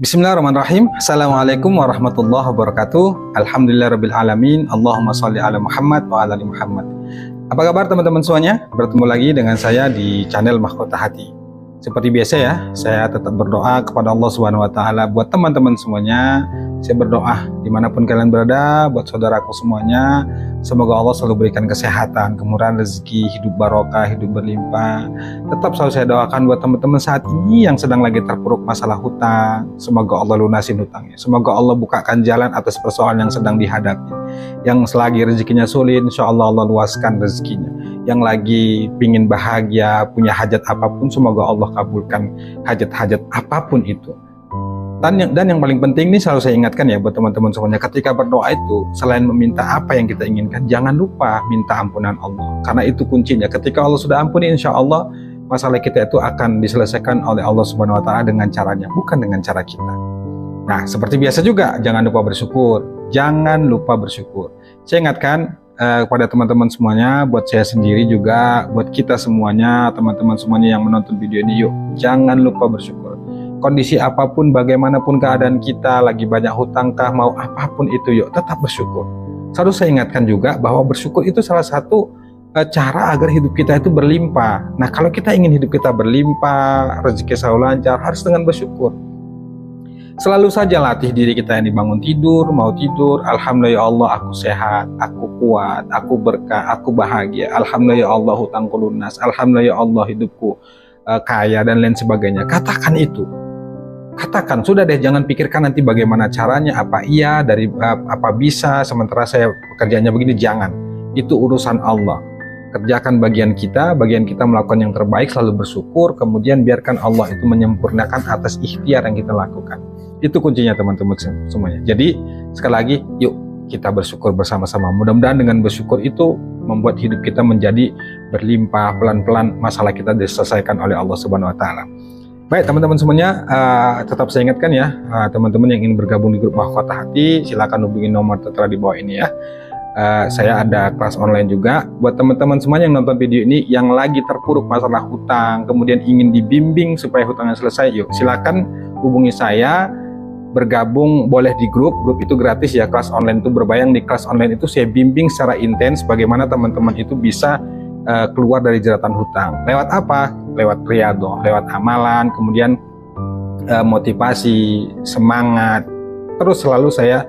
Bismillahirrahmanirrahim. Assalamualaikum warahmatullahi wabarakatuh. Alhamdulillahirabbil alamin. Allahumma shalli ala Muhammad wa ala ali Muhammad. Apa kabar teman-teman semuanya? Bertemu lagi dengan saya di channel Mahkota Hati. Seperti biasa ya, saya tetap berdoa kepada Allah Subhanahu wa taala buat teman-teman semuanya. Saya berdoa dimanapun kalian berada, buat saudaraku semuanya, semoga Allah selalu berikan kesehatan, kemurahan rezeki, hidup barokah, hidup berlimpah. Tetap selalu saya doakan buat teman-teman saat ini yang sedang lagi terpuruk masalah hutang, semoga Allah lunasin hutangnya. Semoga Allah bukakan jalan atas persoalan yang sedang dihadapi. Yang selagi rezekinya sulit, insya Allah Allah luaskan rezekinya. Yang lagi pingin bahagia, punya hajat apapun, semoga Allah kabulkan hajat-hajat apapun itu. Dan yang paling penting nih, selalu saya ingatkan ya buat teman-teman semuanya, ketika berdoa itu selain meminta apa yang kita inginkan, jangan lupa minta ampunan Allah, karena itu kuncinya. Ketika Allah sudah ampuni, insya Allah masalah kita itu akan diselesaikan oleh Allah Subhanahu wa taala dengan caranya, bukan dengan cara kita. Nah, seperti biasa juga, jangan lupa bersyukur. Jangan lupa bersyukur. Saya ingatkan kepada teman-teman semuanya, buat saya sendiri juga, buat kita semuanya, teman-teman semuanya yang menonton video ini, yuk jangan lupa bersyukur. Kondisi apapun, bagaimanapun keadaan kita, lagi banyak hutang kah, mau apapun itu, yuk tetap bersyukur. Selalu saya ingatkan juga bahwa bersyukur itu salah satu cara agar hidup kita itu berlimpah. Nah, kalau kita ingin hidup kita berlimpah, rezeki selalu lancar, harus dengan bersyukur. Selalu saja latih diri kita yang dibangun tidur, mau tidur, alhamdulillah ya Allah aku sehat, aku kuat, aku berkah, aku bahagia, alhamdulillah ya Allah hutangku lunas, alhamdulillah ya Allah hidupku kaya dan lain sebagainya. Katakan itu. Katakan, sudah deh, jangan pikirkan nanti bagaimana caranya, apa iya, dari apa bisa, sementara saya pekerjaannya begini, jangan. Itu urusan Allah. Kerjakan bagian kita melakukan yang terbaik, selalu bersyukur, kemudian biarkan Allah itu menyempurnakan atas ikhtiar yang kita lakukan. Itu kuncinya teman-teman semuanya. Jadi sekali lagi, yuk kita bersyukur bersama-sama. Mudah-mudahan dengan bersyukur itu membuat hidup kita menjadi berlimpah, pelan-pelan masalah kita diselesaikan oleh Allah Subhanahu wa taala. Baik teman-teman semuanya, tetap saya ingatkan ya, teman-teman yang ingin bergabung di grup Mahkota Hati, silakan hubungi nomor tertera di bawah ini ya. Saya ada kelas online juga buat teman-teman semuanya yang nonton video ini, yang lagi terpuruk masalah hutang, kemudian ingin dibimbing supaya hutangnya selesai, yuk silakan hubungi saya, bergabung boleh di grup itu gratis ya. Kelas online itu berbayar. Di kelas online itu saya bimbing secara intens bagaimana teman-teman itu bisa keluar dari jeratan hutang. Lewat apa? Lewat riyadhah, lewat amalan, kemudian motivasi, semangat. Terus selalu saya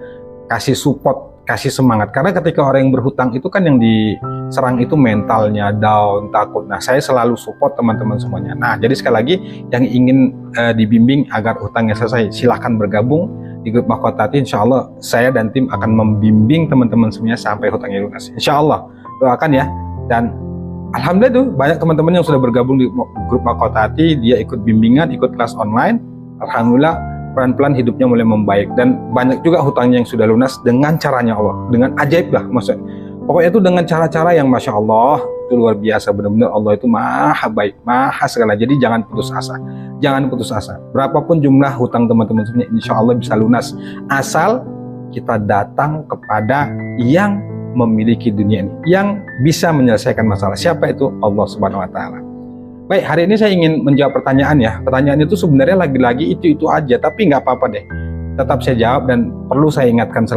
kasih support, kasih semangat. Karena ketika orang yang berhutang itu kan yang diserang itu mentalnya down, takut. Nah, saya selalu support teman-teman semuanya. Nah, jadi sekali lagi yang ingin dibimbing agar hutangnya selesai, silahkan bergabung di grup Mahkota Hati. Insya Allah saya dan tim akan membimbing teman-teman semuanya sampai hutangnya lunas. Insya Allah, doakan ya. Dan alhamdulillah tuh banyak teman-teman yang sudah bergabung di grup Mahkota Hati, dia ikut bimbingan, ikut kelas online. Alhamdulillah pelan-pelan hidupnya mulai membaik, dan banyak juga hutangnya yang sudah lunas dengan caranya Allah, dengan ajaib lah maksudnya. Pokoknya itu dengan cara-cara yang Masya Allah, itu luar biasa, benar-benar Allah itu maha baik, maha segala. Jadi jangan putus asa, jangan putus asa. Berapapun jumlah hutang teman-teman semuanya, insya Allah bisa lunas, asal kita datang kepada yang memiliki dunia ini, yang bisa menyelesaikan masalah. Siapa itu? Allah Subhanahu wa taala. Baik, hari ini saya ingin menjawab pertanyaan ya. Pertanyaan itu sebenarnya lagi-lagi itu aja, tapi nggak apa-apa deh. Tetap saya jawab, dan perlu saya ingatkan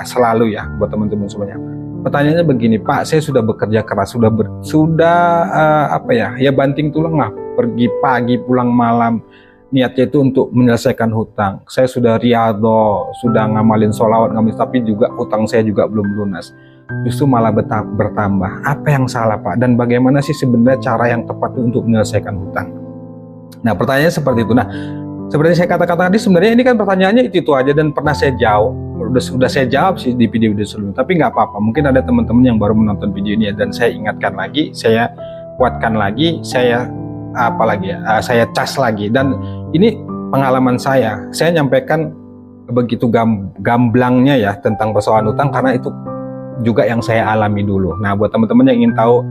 selalu ya buat teman-teman semuanya. Pertanyaannya begini, Pak, saya sudah bekerja keras, ya banting tulang lah, pergi pagi pulang malam, niatnya itu untuk menyelesaikan hutang. Saya sudah riyadhah, sudah ngamalin sholawat, tapi juga hutang saya juga belum lunas. Justru malah bertambah. Apa yang salah, Pak? Dan bagaimana sih sebenarnya cara yang tepat untuk menyelesaikan hutang? Nah, pertanyaannya seperti itu. Nah, seperti saya katakan tadi, sebenarnya ini kan pertanyaannya itu aja, dan pernah saya jawab. Sudah saya jawab sih di video-video sebelumnya. Tapi nggak apa-apa. Mungkin ada teman-teman yang baru menonton video ini ya, dan saya ingatkan lagi, saya kuatkan lagi, saya saya cas lagi. Dan ini pengalaman saya nyampaikan begitu gamblangnya ya tentang persoalan hutang, karena itu juga yang saya alami dulu. Nah, buat teman-teman yang ingin tahu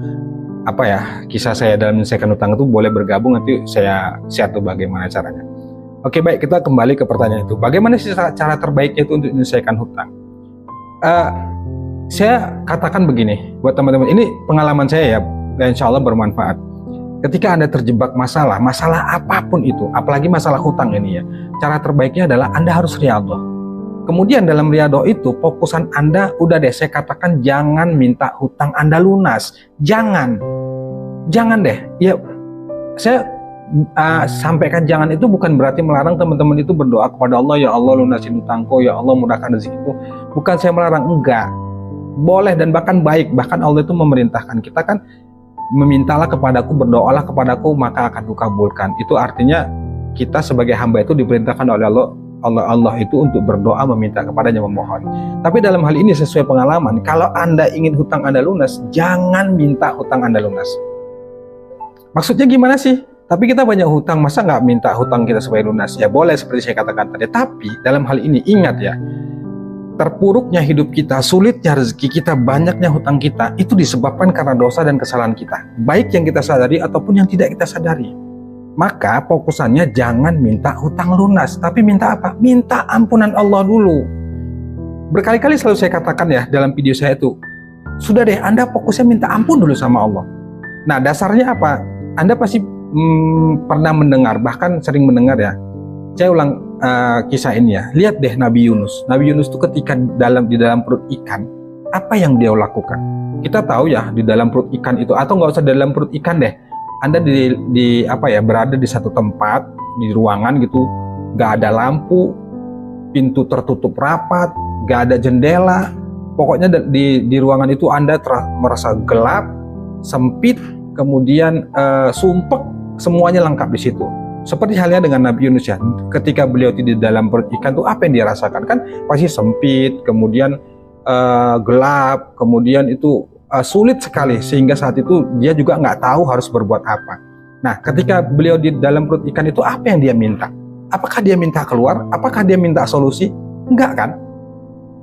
kisah saya dalam menyelesaikan hutang itu, boleh bergabung, nanti saya share tuh bagaimana caranya. Oke, baik, kita kembali ke pertanyaan itu. Bagaimana sih cara terbaiknya itu untuk menyelesaikan hutang? Saya katakan begini buat teman-teman, ini pengalaman saya ya, dan insya Allah bermanfaat. Ketika Anda terjebak masalah apapun itu, apalagi masalah hutang ini ya, cara terbaiknya adalah Anda harus riyadhah. Kemudian dalam riyadhah itu, fokusan Anda, udah deh saya katakan jangan minta hutang Anda lunas. Jangan deh. Ya, saya sampaikan jangan itu bukan berarti melarang teman-teman itu berdoa kepada Allah, ya Allah lunasin hutangku, ya Allah mudahkan rezekiku. Bukan saya melarang, enggak. Boleh dan bahkan baik, bahkan Allah itu memerintahkan kita kan, memintalah kepadaku, berdoalah kepadaku, maka akan kukabulkan. Itu artinya kita sebagai hamba itu diperintahkan oleh Allah itu untuk berdoa, meminta kepadanya, memohon. Tapi dalam hal ini sesuai pengalaman, kalau Anda ingin hutang Anda lunas, jangan minta hutang Anda lunas. Maksudnya gimana sih? Tapi kita banyak hutang, masa nggak minta hutang kita supaya lunas? Ya boleh seperti saya katakan tadi. Tapi dalam hal ini ingat ya, terpuruknya hidup kita, sulitnya rezeki kita, banyaknya hutang kita, itu disebabkan karena dosa dan kesalahan kita. Baik yang kita sadari ataupun yang tidak kita sadari. Maka fokusannya jangan minta hutang lunas, tapi minta apa? Minta ampunan Allah dulu. Berkali-kali selalu saya katakan ya dalam video saya itu, sudah deh Anda fokusnya minta ampun dulu sama Allah. Nah dasarnya apa? Anda pasti pernah mendengar, bahkan sering mendengar ya. Saya ulang kisah ini ya. Lihat deh Nabi Yunus. Nabi Yunus itu ketika di dalam perut ikan, apa yang dia lakukan? Kita tahu ya di dalam perut ikan itu, atau nggak usah di dalam perut ikan deh. Anda berada di satu tempat di ruangan gitu, nggak ada lampu, pintu tertutup rapat, nggak ada jendela. Pokoknya di ruangan itu Anda merasa gelap, sempit, kemudian sumpek, semuanya lengkap di situ. Seperti halnya dengan Nabi Yunus ya, ketika beliau di dalam perut ikan itu apa yang dia rasakan? Kan pasti sempit, kemudian gelap, kemudian itu sulit sekali, sehingga saat itu dia juga nggak tahu harus berbuat apa. Nah ketika beliau di dalam perut ikan itu apa yang dia minta? Apakah dia minta keluar? Apakah dia minta solusi? Enggak kan?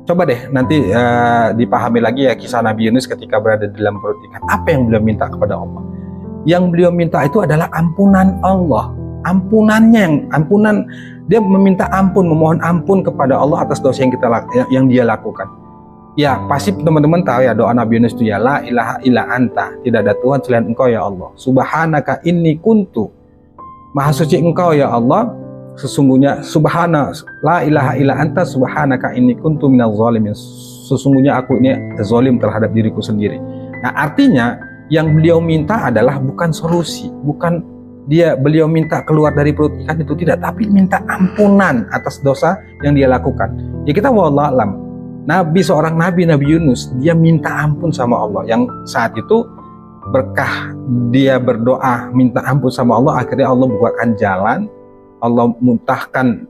Coba deh nanti dipahami lagi ya kisah Nabi Yunus ketika berada di dalam perut ikan. Apa yang beliau minta kepada Allah? Yang beliau minta itu adalah ampunan Allah. Ampunan, dia meminta ampun, memohon ampun kepada Allah atas dosa yang dia lakukan. Ya pasti teman-teman tahu ya doa Nabi Yunus itu ya, la ilaha illa anta, tidak ada Tuhan selain engkau ya Allah, subhanaka inni kuntu, maha suci engkau ya Allah, sesungguhnya subhana, la ilaha illa anta subhanaka inni kuntu minaz zalimin, sesungguhnya aku ini zalim terhadap diriku sendiri. Nah artinya yang beliau minta adalah bukan solusi, bukan beliau minta keluar dari perut ikan itu, tidak, tapi minta ampunan atas dosa yang dia lakukan. Ya kita wallahu alam, seorang nabi Yunus, dia minta ampun sama Allah, yang saat itu berkah dia berdoa minta ampun sama Allah, akhirnya Allah bukakan jalan, Allah muntahkan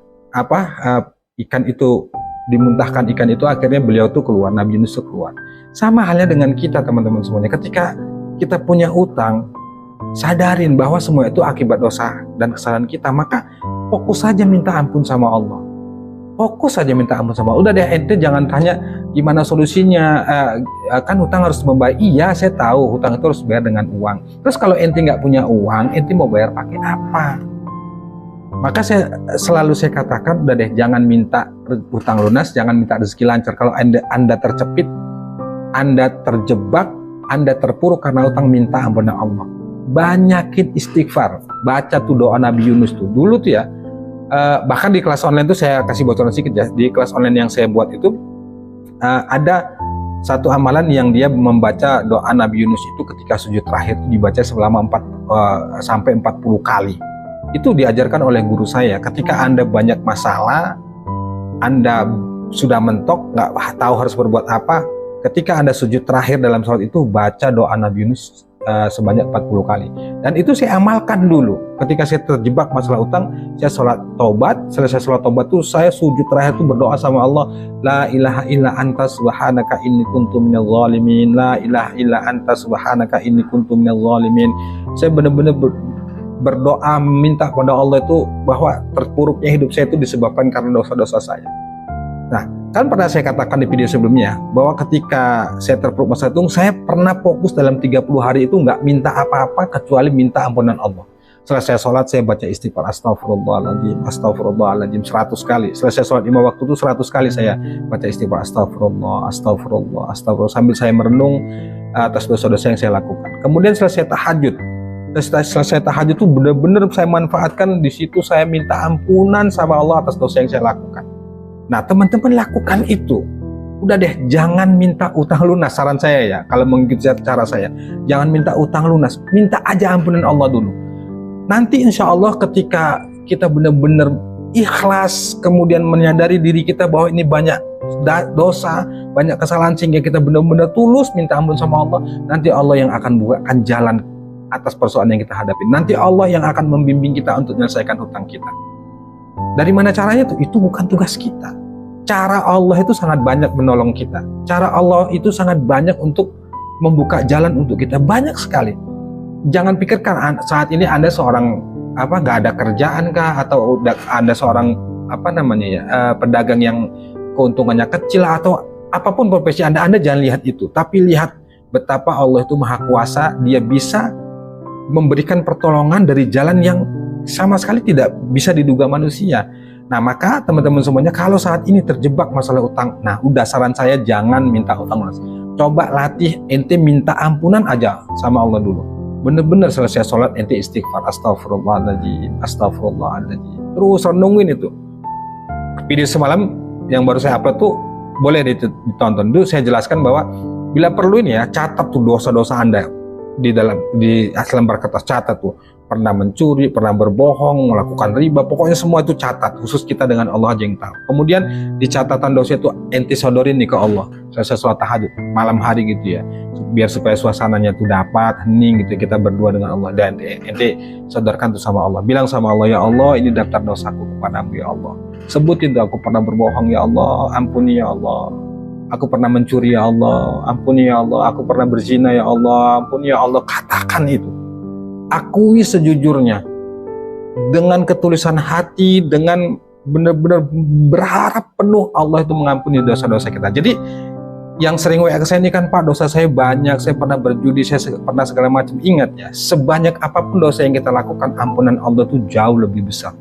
ikan itu, dimuntahkan ikan itu, akhirnya beliau tuh keluar, Nabi Yunus tuh keluar. Sama halnya dengan kita teman-teman semuanya, ketika kita punya utang, sadarin bahwa semua itu akibat dosa dan kesalahan kita, maka fokus saja minta ampun sama Allah. Fokus saja minta ampun sama Allah. Udah deh, ente jangan tanya gimana solusinya, kan hutang harus membayar. Iya saya tahu hutang itu harus bayar dengan uang. Terus kalau ente nggak punya uang, ente mau bayar pakai apa? Maka selalu saya katakan, udah deh jangan minta hutang lunas, jangan minta rezeki lancar. Kalau anda tercepit, Anda terjebak, Anda terpuruk karena hutang, minta ampunan Allah. Banyakin istighfar, baca tuh doa Nabi Yunus tuh. Dulu tuh ya, bahkan di kelas online tuh saya kasih bocoran sedikit ya. Di kelas online yang saya buat itu ada satu amalan yang dia membaca doa Nabi Yunus itu ketika sujud terakhir itu dibaca selama 40 kali. Itu diajarkan oleh guru saya. Ketika Anda banyak masalah, Anda sudah mentok, nggak tahu harus berbuat apa, ketika Anda sujud terakhir dalam sholat itu baca doa Nabi Yunus sebanyak 40 kali. Dan itu saya amalkan dulu. Ketika saya terjebak masalah utang, saya sholat taubat. Selesai sholat taubat tuh saya sujud terakhir tuh berdoa sama Allah, la ilaha illa anta subhanaka inni kuntu minaz zalimin, la ilaha illa anta subhanaka inni kuntu minaz zalimin. Saya benar-benar berdoa minta kepada Allah itu bahwa terpuruknya hidup saya itu disebabkan karena dosa-dosa saya. Nah, kan pernah saya katakan di video sebelumnya bahwa ketika saya terpuruk masalah itu, saya pernah fokus dalam 30 hari itu nggak minta apa-apa kecuali minta ampunan Allah. Selesai sholat saya baca istighfar, astagfirullahaladzim, astagfirullahaladzim 100 kali. Selesai sholat 5 waktu itu 100 kali saya baca istighfar, astagfirullah, astagfirullah, astagfirullah, sambil saya merenung atas dosa-dosa yang saya lakukan. Kemudian selesai tahajud, selesai tahajud tuh bener-bener saya manfaatkan di situ, saya minta ampunan sama Allah atas dosa yang saya lakukan. Nah teman-teman lakukan itu. Udah deh, jangan minta utang lunas. Saran saya ya, kalau mengikuti cara saya, jangan minta utang lunas, minta aja ampunan Allah dulu. Nanti insya Allah ketika kita benar-benar ikhlas, kemudian menyadari diri kita bahwa ini banyak dosa, banyak kesalahan, sehingga kita benar-benar tulus minta ampun sama Allah, nanti Allah yang akan bukakan jalan atas persoalan yang kita hadapi. Nanti Allah yang akan membimbing kita untuk menyelesaikan hutang kita. Dari mana caranya tuh? Itu bukan tugas kita. Cara Allah itu sangat banyak menolong kita. Cara Allah itu sangat banyak untuk membuka jalan untuk kita, banyak sekali. Jangan pikirkan saat ini Anda seorang nggak ada kerjaan kah, atau Anda seorang pedagang yang keuntungannya kecil, atau apapun profesi Anda jangan lihat itu, tapi lihat betapa Allah itu maha kuasa. Dia bisa memberikan pertolongan dari jalan yang sama sekali tidak bisa diduga manusia. Nah maka teman-teman semuanya, kalau saat ini terjebak masalah utang, nah udah saran saya jangan minta utang lunas. Coba latih ente minta ampunan aja sama Allah dulu. Bener-bener selesai sholat ente istighfar, astagfirullahaladzim, astagfirullahaladzim, terus renungin itu. Video semalam yang baru saya upload tuh boleh ditonton dulu. Saya jelaskan bahwa bila perlu ini ya, catat tuh dosa-dosa Anda di lembar kertas, catat tuh. Pernah mencuri, pernah berbohong, melakukan riba, pokoknya semua itu catat. Khusus kita dengan Allah aja yang tahu. Kemudian di catatan dosa itu ente sodorin nih ke Allah. Selesai sholat tahajud malam hari gitu ya, biar supaya suasananya tuh dapat hening gitu, kita berdua dengan Allah. Dan ente sodorkan tuh sama Allah, bilang sama Allah, ya Allah ini daftar dosaku kepadamu ya Allah. Sebutin tuh, aku pernah berbohong ya Allah, ampuni ya Allah. Aku pernah mencuri ya Allah, ampuni ya Allah. Aku pernah berzina ya Allah, ampuni ya Allah. Katakan itu, akui sejujurnya, dengan ketulisan hati, dengan benar-benar berharap penuh Allah itu mengampuni dosa-dosa kita. Jadi yang sering WA ke saya ini kan, Pak dosa saya banyak, saya pernah berjudi, saya pernah segala macam. Ingat ya, sebanyak apapun dosa yang kita lakukan, ampunan Allah itu jauh lebih besar.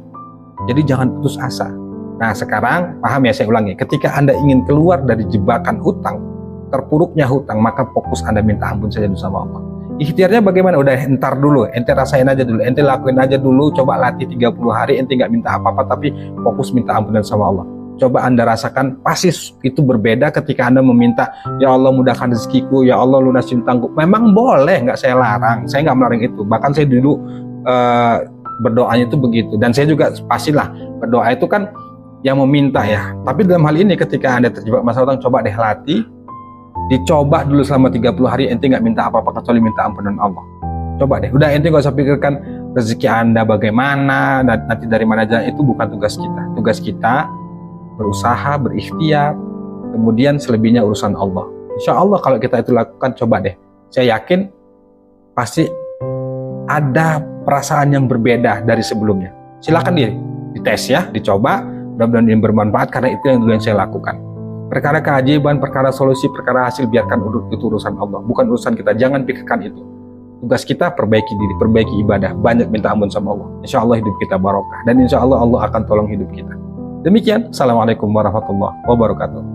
Jadi jangan putus asa. Nah sekarang paham ya, saya ulangi, ketika Anda ingin keluar dari jebakan hutang, terpuruknya hutang, maka fokus Anda minta ampun saja sama Allah. Ikhtiarnya bagaimana? Udah entar dulu, ente rasain aja dulu, ente lakuin aja dulu, coba latih 30 hari, ente nggak minta apa-apa, tapi fokus minta ampunan sama Allah. Coba Anda rasakan, pasti itu berbeda ketika Anda meminta, ya Allah mudahkan rezekiku, ya Allah lunasin hutangku. Memang boleh, nggak saya larang, saya nggak melarang itu. Bahkan saya dulu berdoanya itu begitu, dan saya juga pastilah berdoa itu kan yang meminta ya. Tapi dalam hal ini ketika Anda terjebak masalah utang, coba deh latih, dicoba dulu selama 30 hari, ente nggak minta apa-apa kecuali minta ampunan Allah. Coba deh, udah ente gak usah pikirkan rezeki Anda bagaimana, nanti dari mana aja, itu bukan tugas kita. Tugas kita berusaha, berikhtiar, kemudian selebihnya urusan Allah. Insya Allah kalau kita itu lakukan, coba deh, saya yakin pasti ada perasaan yang berbeda dari sebelumnya. Silakan dites ya, dicoba, mudah-mudahan ini bermanfaat, karena itu yang dulu yang saya lakukan. Perkara keajaiban, perkara solusi, perkara hasil, biarkan itu urusan Allah, bukan urusan kita. Jangan pikirkan itu. Tugas kita perbaiki diri, perbaiki ibadah, banyak minta ampun sama Allah. Insya Allah hidup kita barokah, dan insya Allah Allah akan tolong hidup kita. Demikian, Assalamualaikum warahmatullahi wabarakatuh.